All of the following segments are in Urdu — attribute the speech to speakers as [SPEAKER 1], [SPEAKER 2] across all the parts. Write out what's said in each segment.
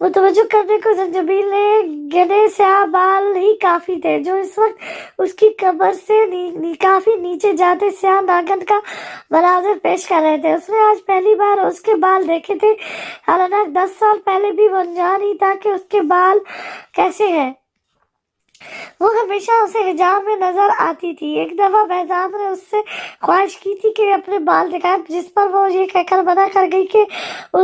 [SPEAKER 1] متوجہ کرنے کو زنجبیل نے گنے سیاہ بال ہی کافی تھے جو اس وقت اس کی کمر سے کافی نیچے جاتے سیاہ ناگن کا مناظر پیش کر رہے تھے۔ اس نے آج پہلی بار اس کے بال دیکھے تھے، حالانکہ 10 سال پہلے بھی وہ انجان ہی تھا کہ اس کے بال کیسے ہیں۔ وہ ہمیشہ اسے حجاب میں نظر آتی تھی۔ ایک دفعہ بہزاد نے اس سے خواہش کی تھی کہ اپنے بال دکھائے، جس پر وہ یہ کہہ کر منع کر گئی کہ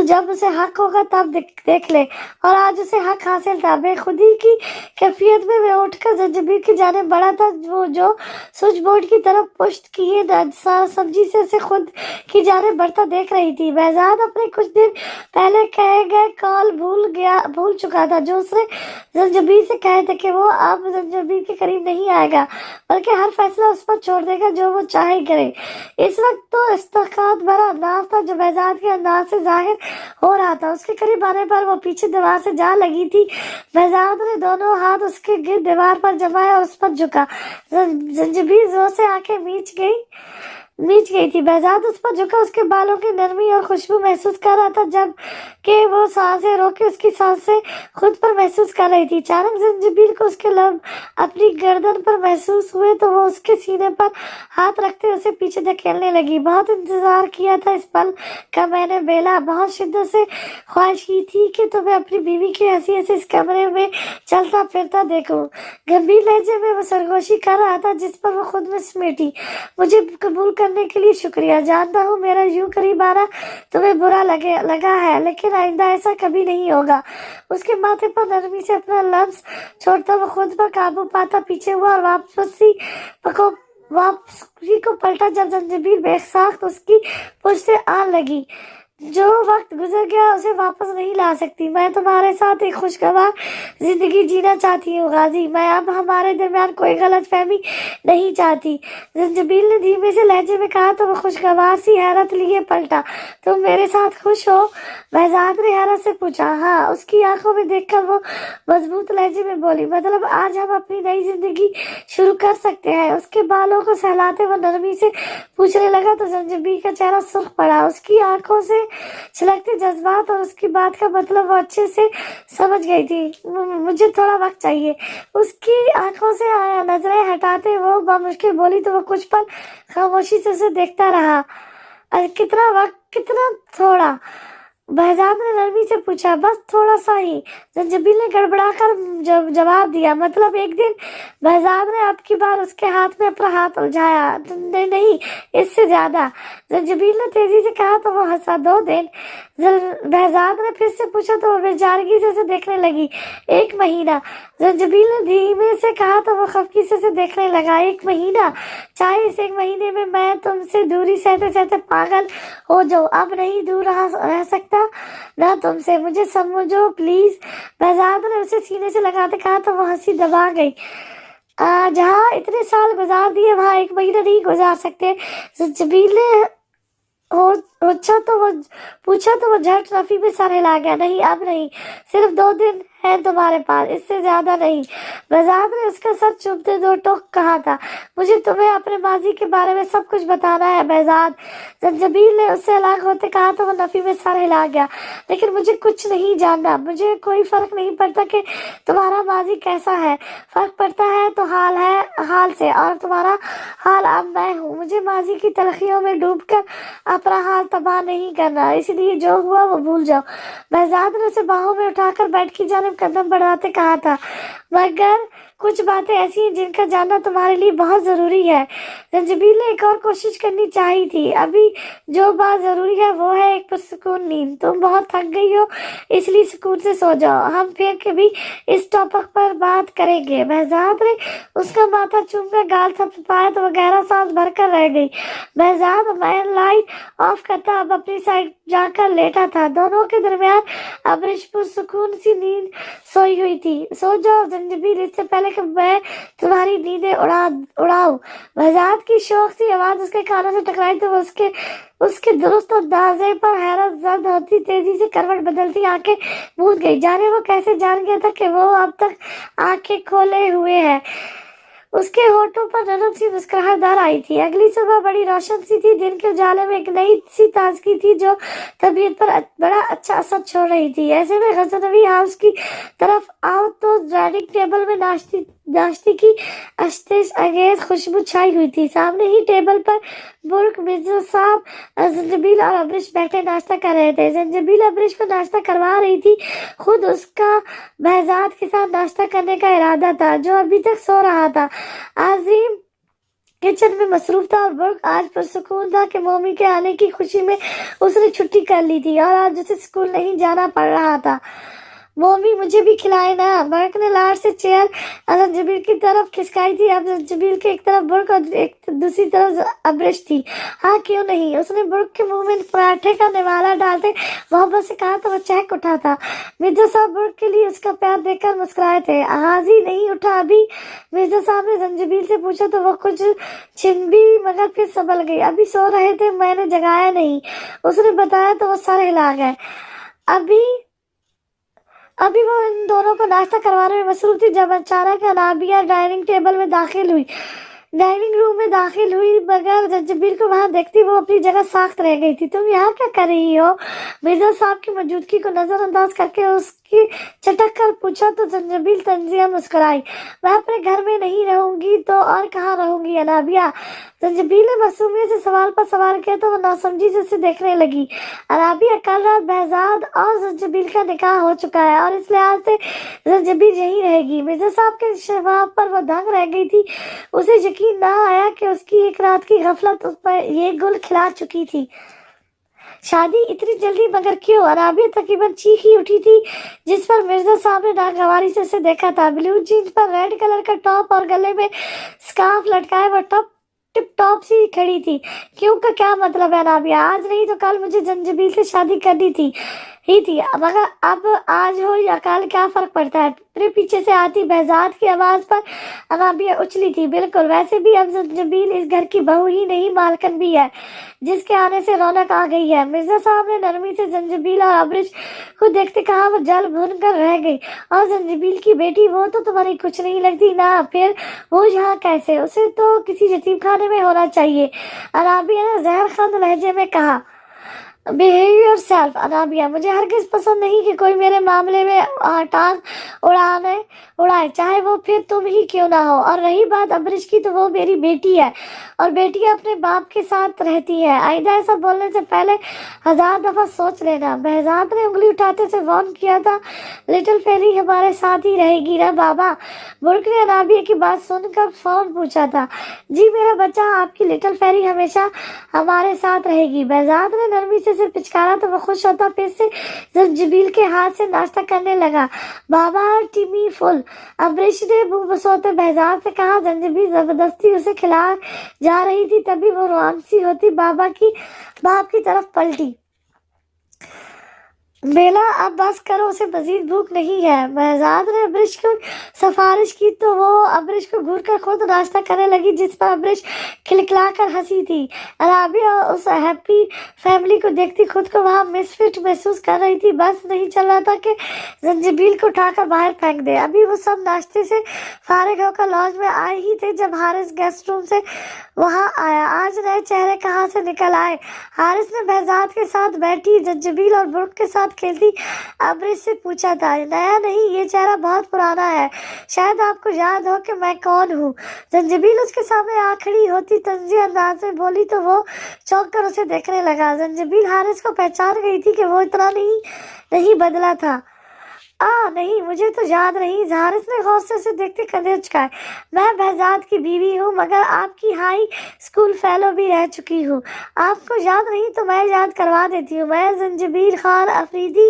[SPEAKER 1] جب اسے حق ہوگا تب دیکھ لے، اور آج اسے حق حاصل تھا۔ بے خودی کی کیفیت میں وہ اٹھ کر زنجبیل کی جانب بڑھا تھا، وہ جو سوئچ بورڈ کی طرف پشت کیے سمجھی سے اسے خود کی جانب بڑھتا دیکھ رہی تھی۔ بہزاد اپنے کچھ دن پہلے کہے گئے قول بھول چکا تھا جو اس نے زنجبیل سے کہے تھے کہ وہ اب زنجبیل کے قریب نہیں آئے گا، بلکہ ہر فیصلہ اس پر چھوڑ دے گا جو وہ چاہے کرے۔ اس وقت تو استحقاق بھرا انداز تھا جو بہزاد کے انداز سے ظاہر ہو رہا تھا۔ اس کے قریب آنے پر وہ پیچھے دیوار سے جا لگی تھی۔ بہزاد نے دونوں ہاتھ اس کے گرد دیوار پر جمائے اور اس پر جھکا۔ زنجبیل زور سے آنکھیں میچ گئی تھی۔ بہزاد اس پر جھکا، اس کے بالوں کی نرمی اور خوشبو محسوس کر رہا تھا، جب کہ وہ سانسیں روکے اس کی سانسیں خود پر محسوس کر رہی تھی۔ اچانک زنجبیل کو اس کے لب اپنی گردن پر محسوس ہوئے تو وہ اس کے سینے پر ہاتھ رکھتے اسے پیچھے دھکیلنے لگی۔ بہت انتظار کیا تھا اس پل کا میں نے بیلا، بہت شدت سے خواہش کی تھی کہ تمہیں اپنی بیوی کی حیثیت سے اس کمرے میں چلتا پھرتا دیکھوں۔ گمبھیر لہجے میں وہ سرگوشی کر رہا تھا جس پر وہ خود میں سمیٹی۔ مجھے قبول کرنے کے لیے شکریہ، جانتا ہوں میرا یوں قریب آنا تمہیں برا لگا ہے، لیکن آئندہ ایسا کبھی نہیں ہوگا۔ اس کے ماتھے پر نرمی سے اپنا لمس چھوڑتا وہ خود پر قابو پاتا پیچھے ہوا اور واپسی کو پلٹا جب زنجبیل بے ساخت اس کی پشت سے آن لگی۔ جو وقت گزر گیا اسے واپس نہیں لا سکتی۔ میں تمہارے ساتھ ایک خوشگوار زندگی جینا چاہتی ہوں غازی، میں اب ہمارے درمیان کوئی غلط فہمی نہیں چاہتی۔ زنجبیل نے دھیمے سے لہجے میں کہا تو وہ خوشگوار سی حیرت لیے پلٹا۔ تم میرے ساتھ خوش ہو؟ بہزاد نے حیرت سے پوچھا۔ ہاں، اس کی آنکھوں میں دیکھ کر وہ مضبوط لہجے میں بولی، مطلب آج ہم اپنی نئی زندگی شروع کر سکتے ہیں۔ اس کے بالوں کو سہلاتے وہ نرمی سے پوچھنے لگا تو زنجبیل کا چہرہ سرخ پڑا۔ اس کی آنکھوں سے چھلکتے جذبات اور اس کی بات کا مطلب وہ اچھے سے سمجھ گئی تھی۔ مجھے تھوڑا وقت چاہیے۔ اس کی آنکھوں سے نظریں ہٹاتے وہ بمشکل بولی تو وہ کچھ پل خاموشی سے اسے دیکھتا رہا۔ کتنا وقت؟ کتنا تھوڑا؟ بہزاد نے نرمی سے پوچھا۔ بس تھوڑا سا ہی، زنجبیل نے گڑبڑا کر جواب دیا۔ مطلب ایک دن؟ بہزاد نے اب کی بار اس کے ہاتھ میں اپنا ہاتھ الجھایا۔ نہیں، اس سے زیادہ، زنجبیل نے تیزی سے کہا تو وہ ہنسا۔ 2 دن؟ بہزاد نے پھر سے پوچھا تو وہ بیچارگی سے اسے دیکھنے لگی۔ 1 مہینہ؟ زنجبیل نے دھیمے سے کہا تو وہ خفگی سے اسے دیکھنے لگا۔ 1 مہینہ؟ چاہے اس 1 مہینے میں تم سے دوری سہتے سہتے پاگل ہو جاؤں، اب نہیں دور رہ سکتا نہ تم سے، مجھے سمجھو پلیز۔ بہزاد نے اسے سینے سے لگاتے کہا تو وہ ہنسی دبا گئی۔ جہاں اتنے سال گزار دیے وہاں 1 مہینہ نہیں گزار سکتے؟ زنجبیل نے پوچھا تو وہ جھٹ رفیع میں سر ہلا گیا۔ نہیں، اب نہیں، صرف 2 دن ہیں تمہارے پاس، اس سے زیادہ نہیں۔ بہزاد نے اس کا سر چومتے 2 ٹوک کہا تھا۔ مجھے تمہیں اپنے ماضی کے بارے میں سب کچھ بتانا ہے بہزاد، زنجبیل نے اس سے الگ ہوتے کہا تو وہ نفی میں سر ہلا گیا۔ لیکن مجھے کچھ نہیں جاننا، مجھے کوئی فرق نہیں پڑتا کہ تمہارا ماضی کیسا ہے، فرق پڑتا ہے تو حال سے، اور تمہارا حال اب میں ہوں۔ مجھے ماضی کی تلخیوں میں ڈوب کر اپنا حال تباہ نہیں کرنا، اس لیے جو ہوا وہ بھول جاؤ۔ بہزاد نے اسے باہوں میں اٹھا کر بیڈ کی جانب قدم بڑھاتے کہا تھا، مگر کچھ باتیں ایسی ہیں جن کا جاننا تمہارے لیے بہت ضروری ہے۔ زنجبیل نے ایک اور کوشش کرنی چاہی تھی۔ ابھی جو بات ضروری ہے وہ ہے ایک پرسکون نیند۔ تم بہت تھک گئی ہو، اس لیے سکون سے سو جاؤ، ہم پھر کبھی اس ٹاپک پر بات کریں گے۔ بہزاد نے اس کا ماتھا چوم کر گال تھپتھپایا تو وہ گہرا سانس بھر کر رہ گئی۔ بہزاد مین لائٹ آف کرتا اب اپنی سائڈ جا کر لیٹا تھا۔ دونوں کے درمیان ابرش پرسکون سی نیند سوئی ہوئی تھی۔ سو جاؤ زنجبیل، اس سے پہلے کہ میں تمہاری نیندیں اڑاؤں۔ بہزاد کی شوق سی آواز اس کے کانوں سے ٹکرائی تو وہ اس کے درست اندازے پر حیرت زد ہوتی تیزی سے کروٹ بدلتی آنکھیں موند گئی۔ جانے وہ کیسے جان گیا تھا کہ وہ اب تک آنکھیں کھولے ہوئے ہے۔ اس کے ہونٹوں پر نرم سی مسکراہٹ دار آئی تھی۔ اگلی صبح بڑی روشن سی تھی، دن کے اجالے میں ایک نئی سی تازگی تھی جو طبیعت پر بڑا اچھا اثر چھوڑ رہی تھی۔ ایسے میں غزنوی ہاؤس کی طرف آؤ تو ڈائننگ ٹیبل میں ناشتے کی اشتعال انگیز خوشبو چھائی ہوئی تھی۔ سامنے ہی ٹیبل پر برق، مرزا صاحب، زنجبیل اور ابریش بیٹھے ناشتہ کر رہے تھے۔ زنجبیل ابریش کو ناشتہ کروا رہی تھی، خود اس کا بہزاد کے ساتھ ناشتہ کرنے کا ارادہ تھا جو ابھی تک سو رہا تھا۔ عظیم کچن میں مصروف تھا اور برق آج پرسکون تھا کہ مومی کے آنے کی خوشی میں اس نے چھٹی کر لی تھی اور آج اسے اسکول نہیں جانا پڑ رہا تھا۔ مومی مجھے بھی کھلائے نا، برق نے لاڈ سے چیئر زنجبیل کی طرف کھسکائی تھی۔ اب زنجبیل کے ایک طرف برق اور دوسری طرف ابریش تھی۔ ہاں کیوں نہیں، اس نے برق کے منہ میں پراٹھے کا نوالا ڈالتے محبت سے کہا تو وہ چہک اٹھا تھا۔ مرزا صاحب برق کے لیے اس کا پیار دیکھ کر مسکرائے تھے۔ غازی نہیں اٹھا ابھی؟ مرزا صاحب نے زنجبیل سے پوچھا تو وہ کچھ چھنبی مگر پھر سنبھل گئی۔ ابھی سو رہے تھے، میں نے جگایا نہیں، اس نے بتایا تو وہ سر ہلا گئے۔ ابھی وہ ان دونوں کو ناشتہ کروانے میں مصروف تھی جب اچانک انابیہ ڈائننگ روم میں داخل ہوئی مگر زنجبیل کو وہاں دیکھتی وہ اپنی جگہ ساخت رہ گئی تھی۔ تم یہاں کیا کر رہی ہو؟ مرزا صاحب کی موجودگی کو نظر انداز کر کے اس کی چٹک کر پوچھا تو زنجبیل طنزیہ مسکرائی۔ میں اپنے گھر میں نہیں رہوں گی تو اور کہاں رہوں گی انابیہ؟ زنجبیل نے معصومیت سے سوال پر سوال کیا تو وہ ناسمجھی سے اسے دیکھنے لگی۔ انابیہ، کل رات بہزاد اور زنجبیل کا نکاح ہو چکا ہے اور اس لحاظ سے زنجبیل یہیں رہے گی۔ مرزا صاحب کے جواب پر وہ دنگ رہ گئی تھی۔ اسے یقین نہ آیا کہ اس کی ایک رات کی غفلت اس پر یہ گل کھلا چکی تھی۔ شادی اتنی جلدی مگر کیوں؟ انابیہ تقریباً چیخ ہی اٹھی تھی جس پر مرزا صاحب نے ناگواری سے اسے دیکھا تھا۔ بلو جینز پر ریڈ کلر کا ٹاپ اور گلے میں سکارف لٹکائے وہ ٹپ ٹاپ سی کھڑی تھی۔ کیوں کا کیا مطلب ہے انابیہ؟ آج نہیں تو کل مجھے زنجبیل سے شادی کرنی تھی مگر اب آج ہو یا کل کیا فرق پڑتا ہے؟ پھر پیچھے سے آتی بہزاد کی آواز پر انابیہ اچھلی تھی۔ بالکل، ویسے بھی اب زنجبیل اس گھر کی بہو ہی نہیں مالکن بھی ہے جس کے آنے سے رونق آ گئی ہے۔ مرزا صاحب نے نرمی سے زنجبیل اور ابریش کو دیکھتے کہا۔ وہ جل بھن کر رہ گئی۔ اور زنجبیل کی بیٹی، وہ تو تمہاری کچھ نہیں لگتی نا؟ پھر وہ یہاں کیسے؟ اسے تو کسی یتیم خانے میں ہونا چاہیے، انابیہ نے زہر خند لہجے میں کہا۔ بہیو یور سیلف انابیہ، مجھے ہرگز پسند نہیں کہ کوئی میرے معاملے میں ٹانگ اڑائے، چاہے وہ پھر تم ہی کیوں نہ ہو۔ اور رہی بات ابریش کی تو وہ میری بیٹی ہے اور بیٹیاں اپنے باپ کے ساتھ رہتی ہیں۔ آئندہ ایسا بولنے سے پہلے 1000 دفعہ سوچ لینا۔ بہزاد نے انگلی اٹھاتے سے وارن کیا تھا۔ لٹل فیری ہمارے ساتھ ہی رہے گی نا بابا؟ برق نے انابیہ کی بات سن کر فوراً پوچھا تھا۔ جی میرا بچہ، آپ کی لٹل فیری ہمیشہ ہمارے ساتھ رہے گی۔ بہزاد نے نرمی سے پچکارا تو وہ خوش ہوتا پھر سے زنجبیل کے ہاتھ سے ناشتہ کرنے لگا۔ بابا ٹمی فل، ابریش نے منہ بسوتے بہزاد سے کہا۔ زنجبیل زبردستی اسے کھلا جا رہی تھی تبھی وہ روانسی ہوتی باپ کی طرف پلٹی۔ بیلا اب بس کرو، اسے مزید بھوک نہیں ہے۔ بہزاد نے ابریش کو سفارش کی تو وہ ابریش کو گھور کر خود ناشتہ کرنے لگی جس پر ابریش کھلکھلا کر ہنسی تھی۔ انابیہ اس ہیپی فیملی کو دیکھتی خود کو وہاں مس فٹ محسوس کر رہی تھی۔ بس نہیں چل رہا تھا کہ زنجبیل کو اٹھا کر باہر پھینک دے۔ ابھی وہ سب ناشتے سے فارغ ہو کر لاج میں آئے ہی تھے جب حارث گیسٹ روم سے وہاں آیا۔ آج نئے چہرے کہاں سے نکل آئے؟ حارث نے بہزاد کے ساتھ بیٹھی زنجبیل اور برق کے ساتھ کھیلتی ابریش سے پوچھا تھا۔ نیا نہیں، یہ چہرہ بہت پرانا ہے، شاید آپ کو یاد ہو کہ میں کون ہوں۔ زنجبیل اس کے سامنے آ کھڑی ہوتی طنزیہ انداز میں بولی تو وہ چونک کر اسے دیکھنے لگا۔ زنجبیل حارث کو پہچان گئی تھی کہ وہ اتنا نہیں بدلا تھا۔ نہیں، مجھے تو یاد نہیں۔ حارث نے غصے سے دیکھتے کندھے اچکائے۔ میں بہزاد کی بیوی ہوں مگر آپ کی ہائی اسکول فیلو بھی رہ چکی ہوں۔ آپ کو یاد نہیں تو میں یاد کروا دیتی ہوں۔ میں زنجبیل خان افریدی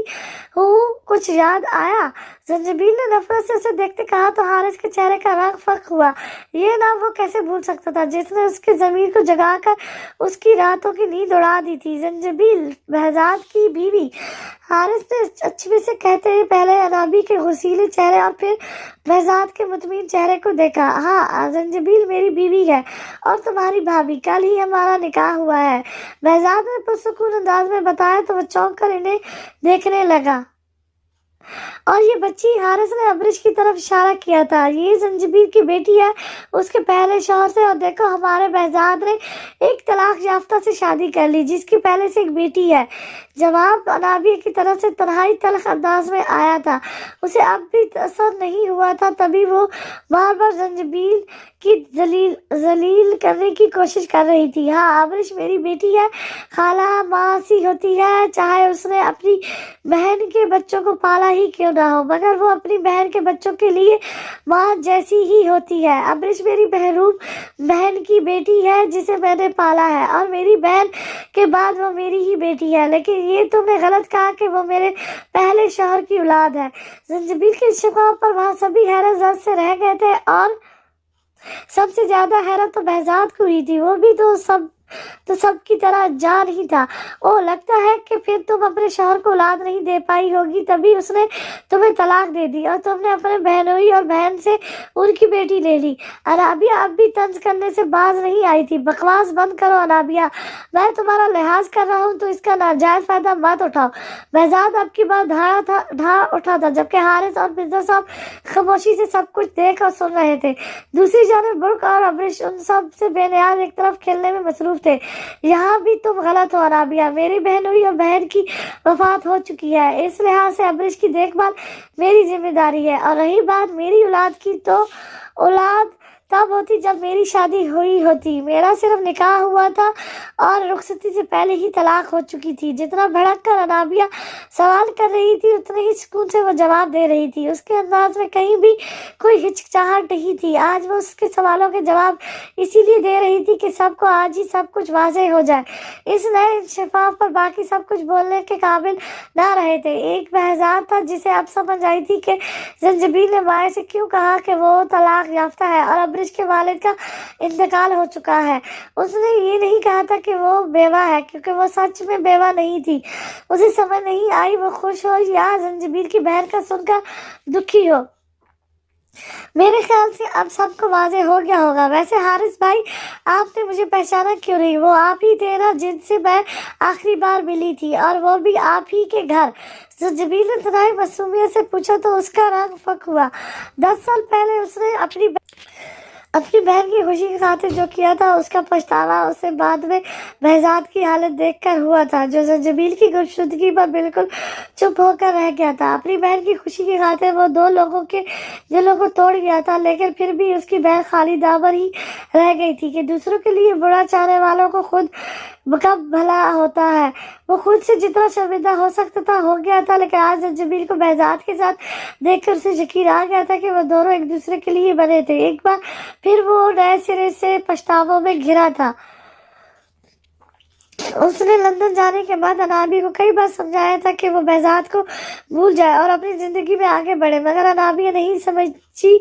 [SPEAKER 1] ہوں، کچھ یاد آیا؟ زنجبیل نے نفرت سے اسے دیکھتے کہا تو حارث کے چہرے کا رنگ فق ہوا۔ یہ نام وہ کیسے بھول سکتا تھا جس نے اس کے ضمیر کو جگا کر اس کی راتوں کی نیند اڑا دی تھی؟ زنجبیل بہزاد کی بیوی؟ حارث نے اچھوے سے کہتے ہی پہلے انابی کے غسیلے چہرے اور پھر بہزاد کے مطمئن چہرے کو دیکھا۔ ہاں، زنجبیل میری بیوی ہے اور تمہاری بھابھی، کل ہی ہمارا نکاح ہوا ہے، بہزاد نے پرسکون انداز میں بتایا تو وہ چونک کر انہیں دیکھنے لگا۔ اور یہ بچی، حارث نے ابرش کی طرف اشارہ کیا تھا، یہ زنجبیل کی بیٹی ہے اس کے پہلے شوہر سے، اور دیکھو ہمارے بہزاد نے ایک طلاق یافتہ سے شادی کر لی جس کی پہلے سے ایک بیٹی ہے۔ جواب انابیہ کی طرف سے تنہائی تلخ انداز میں آیا تھا، اسے اب بھی اثر نہیں ہوا تھا، تبھی وہ بار بار زنجبیل کی ذلیل کرنے کی کوشش کر رہی تھی۔ ہاں، ابرش میری بیٹی ہے، خالہ ماں سی ہوتی ہے، چاہے اس نے اپنی بہن کے بچوں کو پالا ہی کیوں نہ ہو، مگر وہ اپنی بہن کے بچوں کے لیے ماں جیسی ہی ہوتی ہے۔ ابرش میری محروم بہن کی بیٹی ہے جسے میں نے پالا ہے، اور میری بہن کے بعد وہ میری ہی بیٹی ہے، لیکن یہ تم نے غلط کہا کہ وہ میرے پہلے شوہر کی اولاد ہے۔ زنجبیل کے جواب پر وہاں سبھی حیرت زد سے رہ گئے تھے، اور سب سے زیادہ حیرت تو بہزاد کو ہی تھی، وہ بھی تو سب کی طرح جان ہی تھا۔ اوہ، لگتا ہے کہ پھر تم اپنے شوہر کو اولاد نہیں دے پائی ہوگی، تبھی اس نے تمہیں طلاق دے دی اور تم نے اپنے بہنوئی اور بہن سے ان کی بیٹی لے لی۔ انابیہ اب بھی طنز کرنے سے باز نہیں آئی تھی۔ بکواس بند کرو انابیہ، میں تمہارا لحاظ کر رہا ہوں تو اس کا ناجائز فائدہ مت اٹھاؤ۔ بہزاد اب کی بات ڈھا اٹھا تھا، جبکہ حارث اور مرزا صاحب خاموشی سے سب کچھ دیکھ اور سن رہے تھے۔ دوسری جانب برق اور ابرش ان سب سے بے نیاز ایک طرف کھیلنے میں مصروف تھے۔ یہاں بھی تم غلط ہو انابیہ، میری بہنوئی اور بہن کی وفات ہو چکی ہے، اس لحاظ سے ابرش کی دیکھ بھال میری ذمہ داری ہے، اور رہی بات میری اولاد کی، تو اولاد تب ہوتی جب میری شادی ہوئی ہوتی، میرا صرف نکاح ہوا تھا اور رخصتی سے پہلے ہی طلاق ہو چکی تھی۔ جتنا بھڑک کر انابیہ سوال کر رہی تھی اتنے ہی سکون سے وہ جواب دے رہی تھی، اس کے انداز میں کہیں بھی کوئی ہچکچاہٹ نہیں تھی۔ آج وہ اس کے سوالوں کے جواب اسی لیے دے رہی تھی کہ سب کو آج ہی سب کچھ واضح ہو جائے۔ اس نئے انکشاف پر باقی سب کچھ بولنے کے قابل نہ رہے تھے۔ ایک بہزاد تھا جسے اب سمجھ آئی تھی کہ زنجبیل نے مائیں سے کیوں کہا کہ وہ طلاق یافتہ ہے اور ابرش کے والد کا انتقال ہو چکا ہے۔ اس نے یہ نہیں کہا تھا کہ وہ بیوہ ہے، کیونکہ وہ سچ میں بیوہ نہیں تھی۔ اسے سمجھ نہیں آئی وہ خوش ہو یا زنجبیل کی بہن کا سن کر دکھی ہو۔ میرے خیال سے اب سب کو واضح ہو گیا ہوگا۔ ویسے حارث بھائی، آپ نے مجھے پہچانا کیوں نہیں؟ وہ آپ ہی تھے نا جن سے میں آخری بار ملی تھی، اور وہ بھی آپ ہی کے گھر؟ زنجبیل نے تنہائی معصومیت سے پوچھا تو اس کا رنگ فک ہوا۔ 10 سال پہلے اس نے اپنی بہن کی خوشی کی خاطر جو کیا تھا اس کا پچھتاوا اسے بعد میں بہزاد کی حالت دیکھ کر ہوا تھا، جو زنجبیل کی گمشدگی پر بالکل چپ ہو کر رہ گیا تھا۔ اپنی بہن کی خوشی کی خاطر وہ 2 لوگوں کے دلوں کو توڑ گیا تھا، لیکن پھر بھی اس کی بہن خالی دامن ہی رہ گئی تھی کہ دوسروں کے لیے برا چاہنے والوں کو خود کب بھلا ہوتا ہے۔ وہ خود سے جتنا شرمندہ ہو سکتا تھا ہو گیا تھا، لیکن آج زنجبیل کو بہزاد کے ساتھ دیکھ کر اسے یقین آ گیا تھا کہ وہ دونوں ایک دوسرے کے لیے بنے تھے۔ ایک بار پھر وہ نئے سرے سے پچھتاووں میں گھرا تھا۔ اس نے لندن جانے کے بعد انابیہ کو کئی بار سمجھایا تھا کہ وہ بہزاد کو بھول جائے اور اپنی زندگی میں آگے بڑھے، مگر انابیہ نہیں سمجھی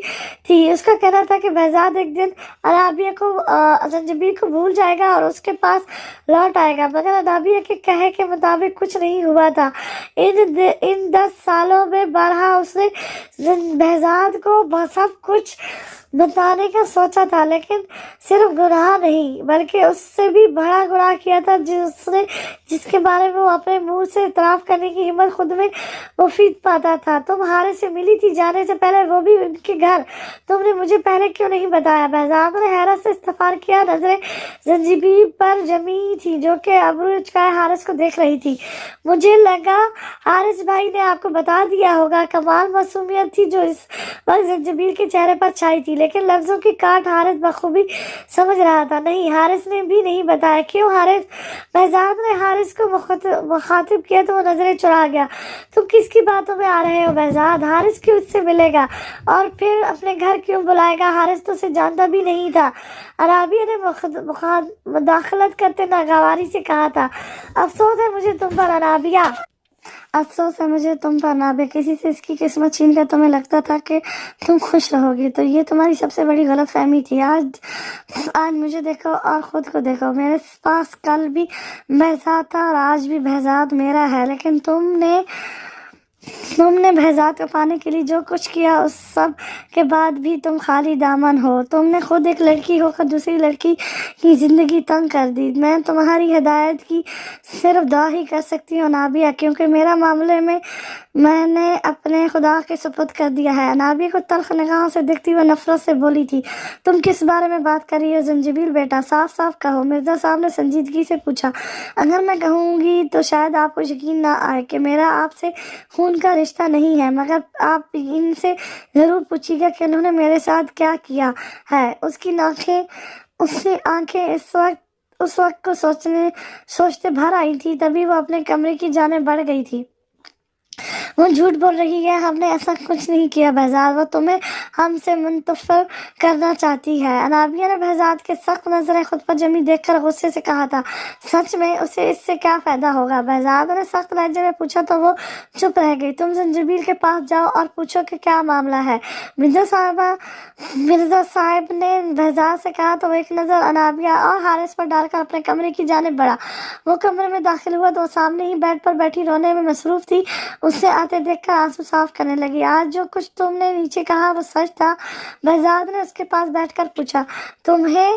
[SPEAKER 1] تھی۔ اس کا کہنا تھا کہ بہزاد ایک دن زنجبیل کو بھول جائے گا اور اس کے پاس لوٹ آئے گا، مگر انابیہ کے کہے کے مطابق کچھ نہیں ہوا تھا۔ ان 10 سالوں میں بارہا اس نے بہزاد کو سب کچھ بتانے کا سوچا تھا، لیکن صرف گناہ نہیں بلکہ اس سے بھی بڑا گناہ کیا تھا جس کے بارے میں وہ اپنے منہ سے اعتراف کرنے کی ہمت خود میں مفید پاتا تھا۔ تم حارث سے ملی تھی جانے سے پہلے، وہ بھی ان کے گھر، تم نے مجھے پہلے کیوں نہیں بتایا؟ بہزاد نے حیرت سے استفسار کیا، نظریں زنجبیل پر جمی تھی جو کہ ابرو چکائے حارث کو دیکھ رہی تھی۔ مجھے لگا حارث بھائی نے آپ کو بتا دیا ہوگا۔ کمال معصومیت تھی جو اس وقت زنجبیل کے چہرے پر چھائی تھی، لیکن لفظوں کی کاٹ حارث بخوبی سمجھ رہا تھا۔ نہیں، حارث نے بھی نہیں بتایا۔ کیوں حارث؟ بہزاد نے حارث کو مخاطب کیا تو وہ نظریں چرا گیا۔ تم کس کی باتوں میں آ رہے ہو بہزاد؟ حارث کیوں اس سے ملے گا اور پھر اپنے گھر کیوں بلائے گا؟ حارث تو اسے جانتا بھی نہیں تھا۔ انابیہ نے مداخلت کرتے ناگواری سے کہا تھا۔ افسوس ہے مجھے تم پر انابیہ، افسوس ہے مجھے تم پر انابیہ، کسی سے اس کی قسمت چھین کر تمہیں لگتا تھا کہ تم خوش رہو گی، تو یہ تمہاری سب سے بڑی غلط فہمی تھی۔ آج مجھے دیکھو اور خود کو دیکھو، میرے پاس کل بھی بہزاد تھا اور آج بھی بہزاد میرا ہے، لیکن تم نے تم نے بہزاد کو پانے کے لیے جو کچھ کیا اس سب کے بعد بھی تم خالی دامن ہو. تم نے خود ایک لڑکی ہو کر دوسری لڑکی کی زندگی تنگ کر دی. میں تمہاری ہدایت کی صرف دعا ہی کر سکتی ہوں نابیہ، کیونکہ میرا معاملے میں نے اپنے خدا کے سپرد کر دیا ہے. نابیہ کو تلخ نگاہوں سے دیکھتی ہوئے نفرت سے بولی تھی. تم کس بارے میں بات کر رہی ہو زنجبیل بیٹا؟ صاف صاف کہو. مرزا صاحب نے سنجیدگی سے پوچھا. اگر میں کہوں گی تو شاید آپ کو یقین نہ آئے کہ میرا آپ سے خون کا رشتہ نہیں ہے، مگر آپ ان سے ضرور پوچھیے گا کہ انہوں نے میرے ساتھ کیا کیا ہے. اس کی آنکھیں اس وقت کو سوچتے بھر آئی تھی. تبھی وہ اپنے کمرے کی جانب بڑھ گئی تھی. وہ جھوٹ بول رہی ہے، ہم نے ایسا کچھ نہیں کیا بہزاد. وہ تمہیں ہم سے منتفر کرنا چاہتی ہے. نابیہ نے بہزاد کے سخت نظریں خود پر جمی دیکھ کر غصے سے کہا تھا. سچ میں اسے اس سے کیا فائدہ ہوگا؟ بہزاد نے سخت لہجے میں پوچھا تو وہ چپ رہ گئی. تم زنجبیل کے پاس جاؤ اور پوچھو کہ کیا معاملہ ہے. مرزا صاحب نے بہزاد سے کہا تو وہ ایک نظر نابیہ اور حارث پر ڈال کر اپنے کمرے کی جانب بڑھا. وہ کمرے میں داخل ہوا تو وہ سامنے ہی بیڈ پر بیٹھی رونے میں مصروف تھی. اسے آتے دیکھ کر آنسو صاف کرنے لگی. آج جو کچھ تم نے نیچے کہا وہ سچ تھا؟ بہزاد نے اس کے پاس بیٹھ کر پوچھا. تمہیں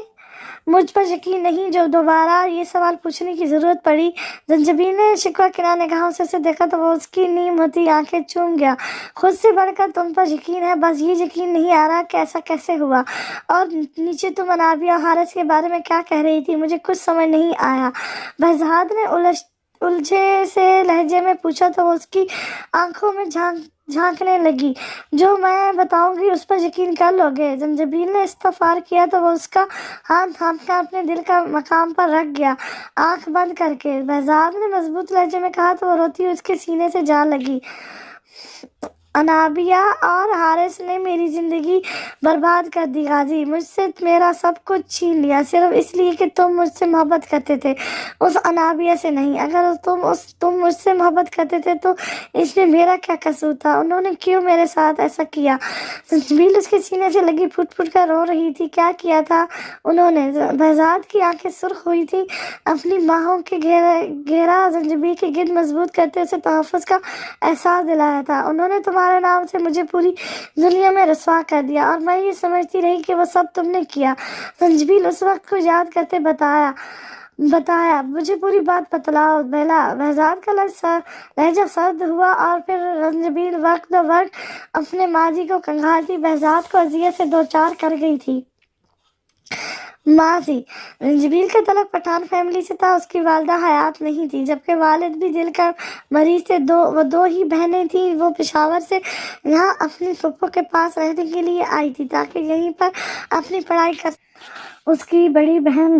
[SPEAKER 1] مجھ پر یقین نہیں جو دوبارہ یہ سوال پوچھنے کی ضرورت پڑی؟ زنجبیل نے شکوہ کناں نگاہوں سے اسے دیکھا تو وہ اس کی نیم ہوتی آنکھیں چوم گیا. خود سے بڑھ کر تم پر یقین ہے، بس یہ یقین نہیں آ رہا کہ ایسا کیسے ہوا. اور نیچے تم نابیہ اور حارث کے بارے میں کیا کہہ رہی تھی؟ مجھے کچھ سمجھ نہیں آیا. بہزاد نے الجھے سے لہجے میں پوچھا تو وہ اس کی آنکھوں میں جھانکنے لگی. جو میں بتاؤں گی اس پر یقین کر لو گے. زنجبیل نے استغفار کیا تو وہ اس کا ہاتھ تھام کر اپنے دل کا مقام پر رکھ گیا، آنکھ بند کر کے. بہزاد نے مضبوط لہجے میں کہا تو وہ روتی ہوئی اس کے سینے سے جا لگی. نابیہ اور حارث نے میری زندگی برباد کر دی غازی. مجھ سے میرا سب کچھ چھین لیا صرف اس لیے کہ تم مجھ سے محبت کرتے تھے، اس نابیہ سے نہیں. اگر تم مجھ سے محبت کرتے تھے تو اس میں میرا کیا قصور تھا؟ انہوں نے کیوں میرے ساتھ ایسا کیا؟ زنجبیل اس کے سینے سے لگی پھٹ پھٹ کر رو رہی تھی. کیا کیا تھا انہوں نے؟ بہزاد کی آنکھیں سرخ ہوئی تھی. اپنی باہوں کے گھیرا زنجبیل کے گرد مضبوط کرتے اسے تحفظ کا احساس دلایا تھا. انہوں نے تمہارے نام سے مجھے پوری دنیا میں رسوا کر دیا اور میں یہ سمجھتی رہی کہ وہ سب تم نے کیا. زنجبیل اس وقت کو یاد کرتے بتایا. مجھے پوری بات بتلاؤ بیلا. بہزاد کا لہجہ سرد ہوا اور پھر زنجبیل وقت اپنے ماضی کو کنگھالتی بہزاد کو اذیت سے دوچار کر گئی تھی. ماضی زنجبیل کا تعلق پٹھان فیملی سے تھا. اس کی والدہ حیات نہیں تھی جبکہ والد بھی دل کا مریض تھے. وہ دو ہی بہنیں تھیں. وہ پشاور سے یہاں اپنی پھپھو کے پاس رہنے کے لیے آئی تھی تاکہ یہیں پر اپنی پڑھائی کر. اس کی بڑی بہن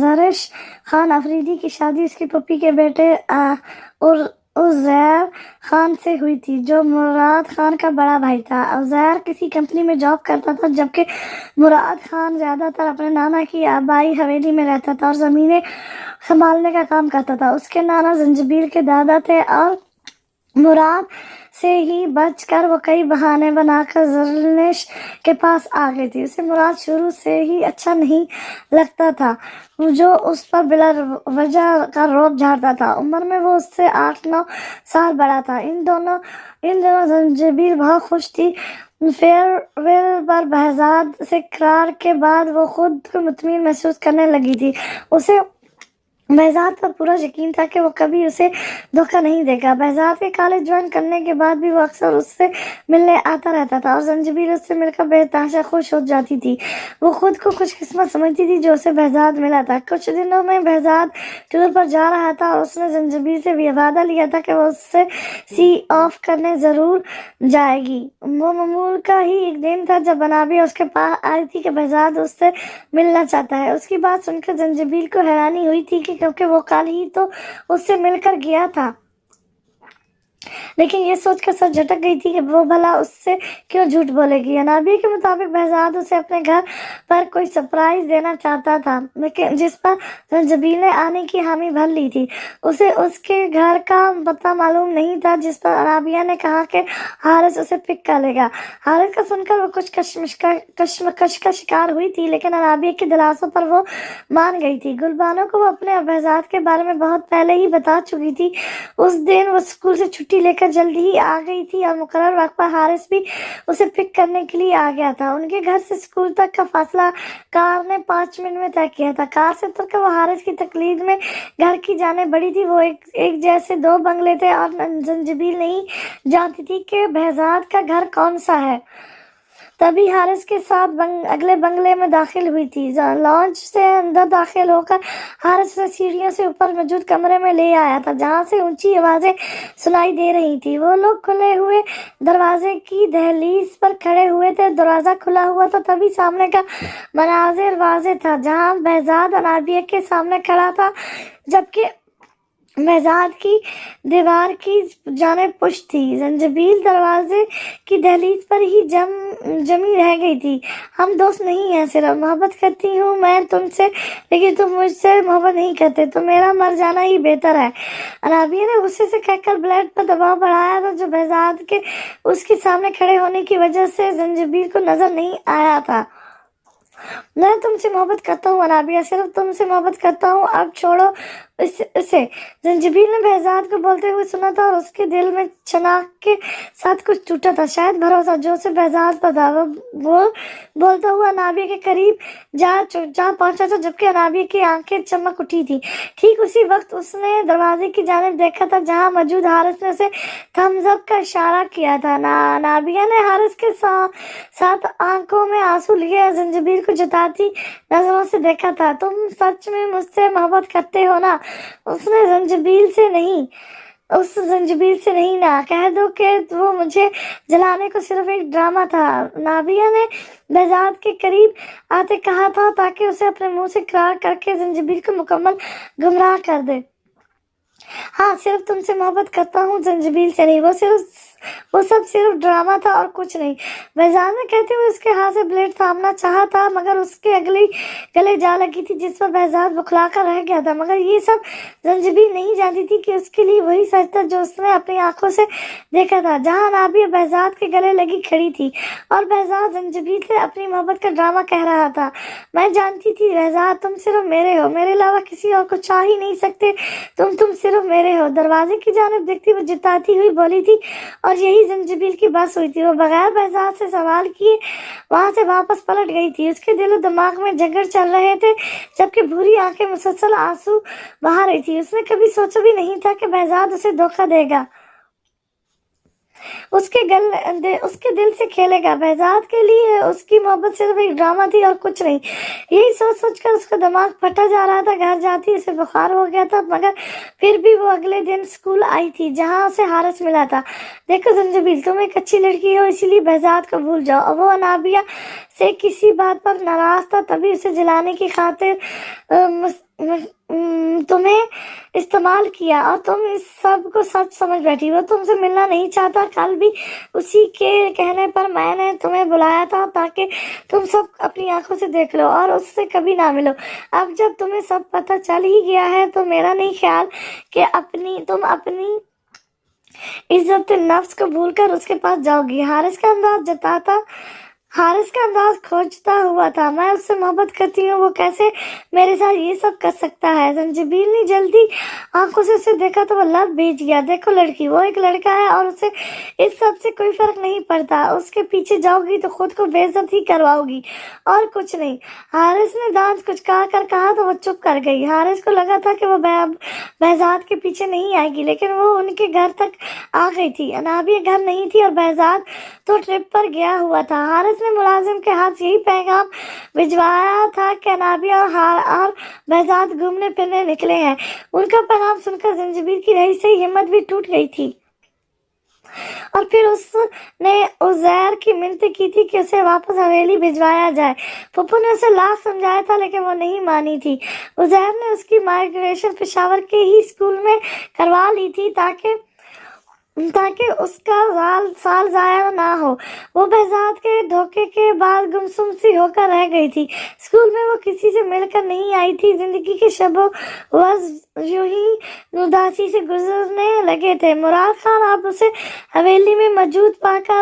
[SPEAKER 1] زرش خان افریدی کی شادی اس کی پھوپھی کے بیٹے عزیر خان سے ہوئی تھی جو مراد خان کا بڑا بھائی تھا. عزیر کسی کمپنی میں جاب کرتا تھا جبکہ مراد خان زیادہ تر اپنے نانا کی آبائی حویلی میں رہتا تھا اور زمینیں سنبھالنے کا کام کرتا تھا. اس کے نانا زنجبیل کے دادا تھے اور مراد سے ہی بچ کر وہ کئی بہانے بنا کر زرنش کے پاس آ گئی تھی. اسے مراد شروع سے ہی اچھا نہیں لگتا تھا جو اس پر بلا وجہ کا روب جھاڑتا تھا. عمر میں وہ اس سے 8-9 سال بڑا تھا. ان دنوں زنجبیل بہت خوش تھی. فیئر ویل پر بہزاد سے اقرار کے بعد وہ خود کو مطمئن محسوس کرنے لگی تھی. اسے بہزاد پر پورا یقین تھا کہ وہ کبھی اسے دھوکہ نہیں دے گا. بہزاد کے کالج جوائن کرنے کے بعد بھی وہ اکثر اس سے ملنے آتا رہتا تھا اور زنجبیل اس سے مل کر بے تحاشا خوش ہو جاتی تھی. وہ خود کو خوش قسمت سمجھتی تھی جو اسے بہزاد ملا تھا. کچھ دنوں میں بہزاد ٹور پر جا رہا تھا اور اس نے زنجبیل سے بھی وعدہ لیا تھا کہ وہ اس سے سی آف کرنے ضرور جائے گی. وہ معمول کا ہی ایک دن تھا جب نابیہ اس کے پاس آئی تھی کہ بہزاد اس سے ملنا چاہتا ہے. اس کی بات سن کر زنجبیل کو حیرانی ہوئی تھی کیونکہ وہ کل ہی تو اس سے مل کر گیا تھا، لیکن یہ سوچ کر سر جھٹک گئی تھی کہ وہ بھلا اس سے کیوں جھوٹ بولے گی. نابیہ کے مطابق بہزاد اسے اپنے گھر پر کوئی سرپرائز دینا چاہتا تھا لیکن جس پر زنجبیل نے آنے کی حامی بھر لی تھی. اسے اس کے گھر کا پتہ معلوم نہیں تھا جس پر نابیہ نے کہا کہ حارث اسے پک کر لے گا. حارث کا سن کر وہ کچھ کشمکش کا شکار ہوئی تھی لیکن نابیہ کے دلاسوں پر وہ مان گئی تھی. گلبانو کو وہ اپنے بہزاد کے بارے میں بہت پہلے ہی بتا چکی تھی. اس دن وہ اسکول سے چھٹی چھٹی لے کر جلدی ہی آ گئی تھی اور مقرر وقت پر حارث بھی اسے پک کرنے کے لیے آ گیا تھا۔ ان کے گھر سے اسکول تک کا فاصلہ کار نے 5 منٹ میں طے کیا تھا۔ کار سے اتر کر وہ حارث کی تقلید میں گھر کی جانب بڑھی تھی۔ وہ ایک جیسے 2 بنگلے تھے اور زنجبیل نہیں جانتی تھی کہ بہزاد کا گھر کون سا ہے۔ تبھی حارث کے ساتھ اگلے بنگلے میں داخل ہوئی تھی۔ لانچ سے اندر داخل ہو کر حارث سے سیڑھیوں سے اوپر موجود کمرے میں لے آیا تھا جہاں سے اونچی آوازیں سنائی دے رہی تھی۔ وہ لوگ کھلے ہوئے دروازے کی دہلیز پر کھڑے ہوئے تھے۔ دروازہ کھلا ہوا تھا تبھی سامنے کا مناظر واضح تھا جہاں بہزاد انابیہ کے سامنے کھڑا تھا جبکہ بہزاد کی دیوار کی جانب پشت تھی۔ زنجبیل دروازے کی دہلیز پر ہی جمی رہ گئی تھی۔ ہم دوست نہیں ہیں، صرف محبت کرتی ہوں میں تم سے، لیکن تم مجھ سے محبت نہیں کرتے تو میرا مر جانا ہی بہتر ہے۔ انابیہ نے غصے سے کہہ کر بلیڈ پر دباؤ بڑھایا تھا جو بہزاد کے اس کے سامنے کھڑے ہونے کی وجہ سے زنجبیل کو نظر نہیں آیا تھا۔ میں تم سے محبت کرتا ہوں انابیہ، صرف تم سے محبت کرتا ہوں، اب چھوڑو اسے۔ زنجبیل نے بہزاد کو بولتے ہوئے سنا تھا اور اس کے دل میں چناک کے ساتھ کچھ ٹوٹا تھا، شاید بھروسہ جو اسے بہزاد پر تھا۔ وہ بولتا ہوا انابیہ کے قریب جا پہنچا تھا جبکہ انابیہ کی آنکھیں چمک اٹھی تھی۔ ٹھیک اسی وقت اس نے دروازے کی جانب دیکھا تھا جہاں موجود حارث نے اسے تھمز اپ کا اشارہ کیا تھا۔ انابیہ نے حارث کے ساتھ آنکھوں میں آنسو لیے زنجبیل کو جتاتی نظروں سے دیکھا تھا۔ تم سچ میں مجھ سے محبت کرتے ہو نا؟ اس زنجبیل سے نہیں نا؟ کہہ دو کہ وہ مجھے جلانے کو صرف ایک ڈرامہ تھا، انابیہ نے بہزاد کے قریب آتے کہا تھا تاکہ اسے اپنے منہ سے اقرار کر کے زنجبیل کو مکمل گمراہ کر دے۔ ہاں، صرف تم سے محبت کرتا ہوں، زنجبیل سے نہیں۔ وہ سب صرف ڈرامہ تھا اور کچھ نہیں۔ بہزاد نے کہتے ہوئے اس کے ہاتھ سے بلیڈ تھامنا چاہا تھا مگر اس کے گلے جا لگی تھی جس پر بہزاد بکھلا کر رہ گیا تھا۔ مگر یہ سب زنجبیل نہیں جانتی تھی کہ اس کے لیے وہی سچ تھا جو اس نے اپنی آنکھوں سے دیکھا تھا جہاں انابیہ بہزاد کے گلے لگی کھڑی تھی اور بہزاد زنجبیل سے اپنی محبت کا ڈرامہ کہہ رہا تھا۔ میں جانتی تھی بہزاد، تم صرف میرے ہو، میرے علاوہ کسی اور کو چاہ ہی نہیں سکتے، تم صرف میرے ہو۔ دروازے کی جانب دیکھتی وہ جتاتی ہوئی بولی تھی اور یہی زنجبیل کی بس ہوئی تھی۔ وہ بغیر بہزاد سے سوال کیے وہاں سے واپس پلٹ گئی تھی۔ اس کے دل و دماغ میں جھگڑ چل رہے تھے جبکہ بھوری آنکھیں مسلسل آنسو بہا رہی تھی۔ اس نے کبھی سوچا بھی نہیں تھا کہ بہزاد اسے دھوکہ دے گا، اس کے دل سے کھیلے گا۔ بہزاد کے لیے اس کی محبت صرف ایک ڈرامہ تھی اور کچھ نہیں۔ یہی سوچ کر اس کا دماغ پھٹا جا رہا تھا۔ گھر جاتی اسے بخار ہو گیا تھا مگر پھر بھی وہ اگلے دن اسکول آئی تھی جہاں اسے حارث ملا تھا۔ دیکھو زنجبیل، تم ایک اچھی لڑکی ہو اسی لیے بہزاد کو بھول جاؤ۔ وہ انابیہ سے کسی بات پر ناراض تھا تبھی اسے جلانے کی خاطر تمہیں استعمال کیا اور تم اس سب کو سچ سمجھ بیٹھی۔ وہ تم سے ملنا نہیں چاہتا، کل بھی اسی کے کہنے پر میں نے تمہیں بلایا تھا تاکہ تم سب اپنی آنکھوں سے دیکھ لو اور اس سے کبھی نہ ملو۔ اب جب تمہیں سب پتہ چل ہی گیا ہے تو میرا نہیں خیال کہ تم اپنی عزت نفس کو بھول کر اس کے پاس جاؤ گی۔ حارث کا انداز کھوجتا ہوا تھا۔ میں اس سے محبت کرتی ہوں، وہ کیسے میرے ساتھ یہ سب کر سکتا ہے؟ زنجبیل نے جلدی آنکھوں سے اسے دیکھا تو وہ لب بھیج گیا۔ دیکھو لڑکی، وہ ایک لڑکا ہے اور اسے اس سب سے کوئی فرق نہیں پڑتا۔ اس کے پیچھے جاؤ گی تو خود کو بے عزت ہی کرواؤ گی اور کچھ نہیں۔ حارث نے دانت کچکا کر کہا تو وہ چپ کر گئی۔ حارث کو لگا تھا کہ وہ بہزاد کے پیچھے نہیں آئے گی لیکن وہ ان کے گھر تک آ گئی تھی۔ انابیہ گھر نہیں تھی اور بہزاد تو ٹرپ پر گیا ہوا تھا۔ حارث نے ملازم کے ہاتھ یہی پیغام بھجوایا تھا کہ انابیہ اور بہزاد گھومنے پھرنے نکلے ہیں۔ ان کا پیغام سن کر زنجبیل کی رہی سے ہمت بھی ٹوٹ گئی تھی اور پھر اس نے عزیر کی منت کی تھی کہ اسے واپس حویلی بھجوایا جائے۔ پھپھو نے اسے لاکھ سمجھایا تھا لیکن وہ نہیں مانی تھی۔ عزیر نے اس کی مائگریشن پشاور کے ہی اسکول میں کروا لی تھی تاکہ اس کا سال ضائع نہ ہو۔ وہ بہزاد کے دھوکے کے بعد گمسم سی ہو کر رہ گئی تھی۔ اسکول میں وہ کسی سے مل کر نہیں آئی تھی۔ زندگی کے شب و روز یوں ہی اداسی سے گزرنے لگے تھے۔ مراد خان اب اسے حویلی میں موجود پا کر